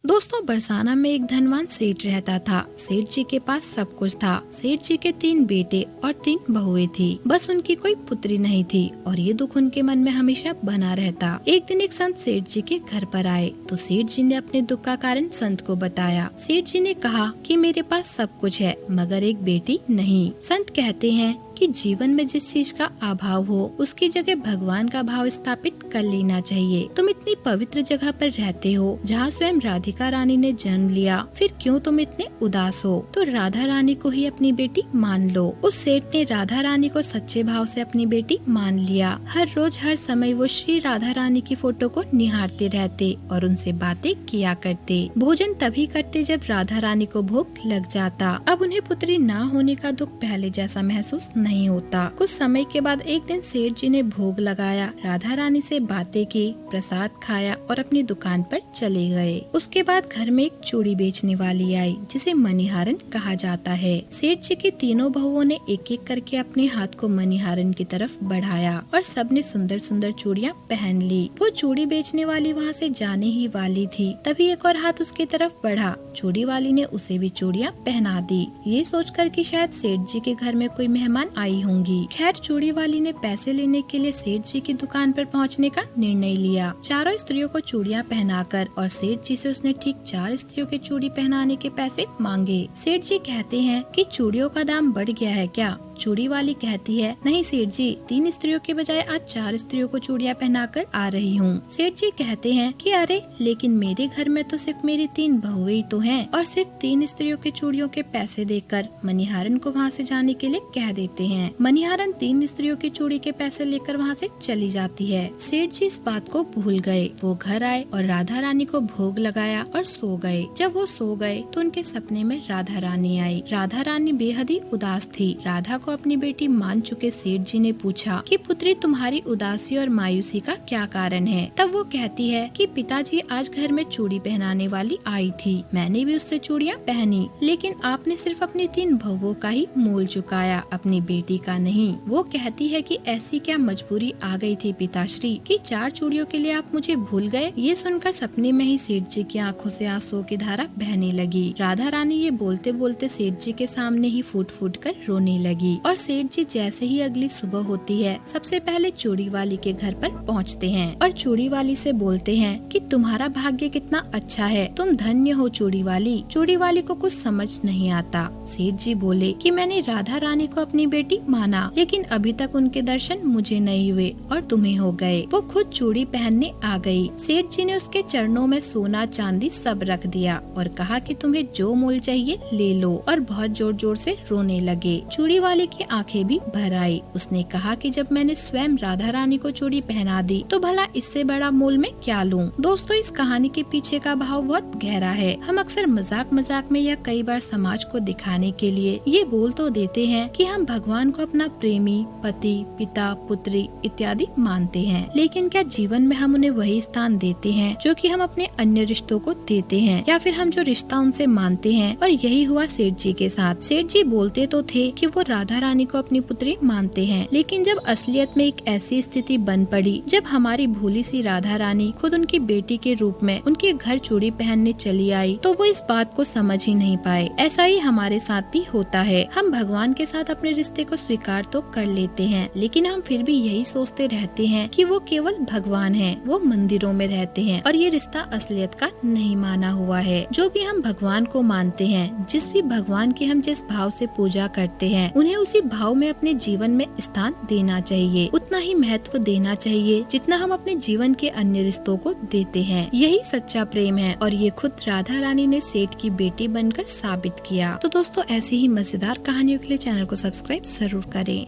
दोस्तों, बरसाना में एक धनवान सेठ रहता था। सेठ जी के पास सब कुछ था। सेठ जी के 3 बेटे और 3 बहुएं थी। बस उनकी कोई पुत्री नहीं थी और ये दुख उनके मन में हमेशा बना रहता। एक दिन एक संत सेठ जी के घर पर आए तो सेठ जी ने अपने दुख का कारण संत को बताया। सेठ जी ने कहा कि मेरे पास सब कुछ है मगर एक बेटी नहीं। संत कहते हैं कि जीवन में जिस चीज का अभाव हो उसकी जगह भगवान का भाव स्थापित कर लेना चाहिए। तुम इतनी पवित्र जगह पर रहते हो जहाँ स्वयं राधिका रानी ने जन्म लिया, फिर क्यों तुम इतने उदास हो? तो राधा रानी को ही अपनी बेटी मान लो। उस सेठ ने राधा रानी को सच्चे भाव से अपनी बेटी मान लिया। हर रोज हर समय वो श्री राधा रानी की फोटो को निहारते रहते और उनसे बातें किया करते। भोजन तभी करते जब राधा रानी को भूख लग जाता। अब उन्हें पुत्री न होने का दुख पहले जैसा महसूस नहीं होता। कुछ समय के बाद एक दिन सेठ जी ने भोग लगाया, राधा रानी से बातें की, प्रसाद खाया और अपनी दुकान पर चले गए। उसके बाद घर में एक चूड़ी बेचने वाली आई जिसे मणिहारन कहा जाता है। सेठ जी की तीनों बहुओं ने एक एक करके अपने हाथ को मणिहारन की तरफ बढ़ाया और सबने सुंदर सुंदर चूड़ियाँ पहन ली। वो चूड़ी बेचने वाली वहाँ से जाने ही वाली थी, तभी एक और हाथ उसकी तरफ बढ़ा। चूड़ी वाली ने उसे भी चूड़ियाँ पहना दी, ये सोचकर कि शायद सेठ जी के घर में कोई मेहमान आई होंगी। खैर, चूड़ी वाली ने पैसे लेने के लिए सेठ जी की दुकान पर पहुंचने का निर्णय लिया। चारों स्त्रियों को चूड़ियां पहनाकर और सेठ जी से उसने ठीक 4 स्त्रियों के चूड़ी पहनाने के पैसे मांगे। सेठ जी कहते हैं कि चूड़ियों का दाम बढ़ गया है क्या? चूड़ी वाली कहती है, नहीं सेठ जी, 3 स्त्रियों के बजाय आज 4 स्त्रियों को चूड़ियां पहनाकर आ रही हूँ। सेठ जी कहते हैं कि अरे, लेकिन मेरे घर में तो सिर्फ मेरी 3 बहुएं ही तो हैं। और सिर्फ 3 स्त्रियों के चूड़ियों के पैसे देकर मणिहारन को वहाँ से जाने के लिए कह देते हैं। मणिहारन 3 स्त्रियों की चूड़ी के पैसे लेकर वहाँ से चली जाती है। सेठ जी इस बात को भूल गए। वो घर आए और राधा रानी को भोग लगाया और सो गए। जब वो सो गए तो उनके सपने में राधा रानी आई। राधा रानी बेहद ही उदास थी। राधा को अपनी बेटी मान चुके सेठ जी ने पूछा कि पुत्री, तुम्हारी उदासी और मायूसी का क्या कारण है? तब वो कहती है कि पिताजी, आज घर में चूड़ी पहनाने वाली आई थी, मैंने भी उससे चूड़ियाँ पहनी, लेकिन आपने सिर्फ अपनी 3 बहुओं का ही मोल चुकाया, अपनी बेटी का नहीं। वो कहती है कि ऐसी क्या मजबूरी आ गई थी पिताश्री कि 4 चूड़ियों के लिए आप मुझे भूल गए? ये सुनकर सपने में ही सेठ जी की आंखों से आंसुओं की धारा बहने लगी। राधा रानी ये बोलते बोलते सेठ जी के सामने ही फूट फूट कर रोने लगी। और सेठ जी जैसे ही अगली सुबह होती है, सबसे पहले चूड़ी वाली के घर पर पहुंचते हैं और चूड़ी वाली से बोलते हैं कि तुम्हारा भाग्य कितना अच्छा है, तुम धन्य हो चूड़ी वाली। चूड़ी वाली को कुछ समझ नहीं आता। सेठ जी बोले कि मैंने राधा रानी को अपनी बेटी माना, लेकिन अभी तक उनके दर्शन मुझे नहीं हुए और तुम्हें हो गए। वो खुद चूड़ी पहनने आ गई। सेठ जी ने उसके चरणों में सोना चांदी सब रख दिया और कहा कि तुम्हें जो मोल चाहिए ले लो, और बहुत जोर जोर से रोने लगे। चूड़ी वाले की आंखें भी भर आई। उसने कहा कि जब मैंने स्वयं राधा रानी को चूड़ी पहना दी तो भला इससे बड़ा मोल मैं क्या लूं? दोस्तों, इस कहानी के पीछे का भाव बहुत गहरा है। हम अक्सर मजाक मजाक में या कई बार समाज को दिखाने के लिए ये बोल तो देते हैं कि हम भगवान को अपना प्रेमी, पति, पिता, पुत्री इत्यादि मानते हैं, लेकिन क्या जीवन में हम उन्हें वही स्थान देते हैं जो कि हम अपने अन्य रिश्तों को देते हैं, या फिर हम जो रिश्ता उनसे मानते हैं? और यही हुआ सेठ जी के साथ। सेठ जी बोलते तो थे कि वो राधा रानी को अपनी पुत्री मानते हैं, लेकिन जब असलियत में एक ऐसी स्थिति बन पड़ी जब हमारी भोली सी राधा रानी खुद उनकी बेटी के रूप में उनके घर चूड़ी पहनने चली आई, तो वो इस बात को समझ ही नहीं पाए। ऐसा ही हमारे साथ भी होता है। हम भगवान के साथ अपने रिश्ते को स्वीकार तो कर लेते हैं, लेकिन हम फिर भी यही सोचते रहते हैं कि वो केवल भगवान हैं, वो मंदिरों में रहते हैं और ये रिश्ता असलियत का नहीं माना हुआ है। जो भी हम भगवान को मानते हैं, जिस भी भगवान की हम जिस भाव से पूजा करते हैं, उन्हें उसी भाव में अपने जीवन में स्थान देना चाहिए, उतना ही महत्व देना चाहिए जितना हम अपने जीवन के अन्य रिश्तों को देते हैं। यही सच्चा प्रेम है और ये खुद राधा रानी ने सेठ की बेटी बनकर साबित किया। तो दोस्तों, ऐसी ही मजेदार कहानियों के लिए चैनल को सब्सक्राइब जरूर करें।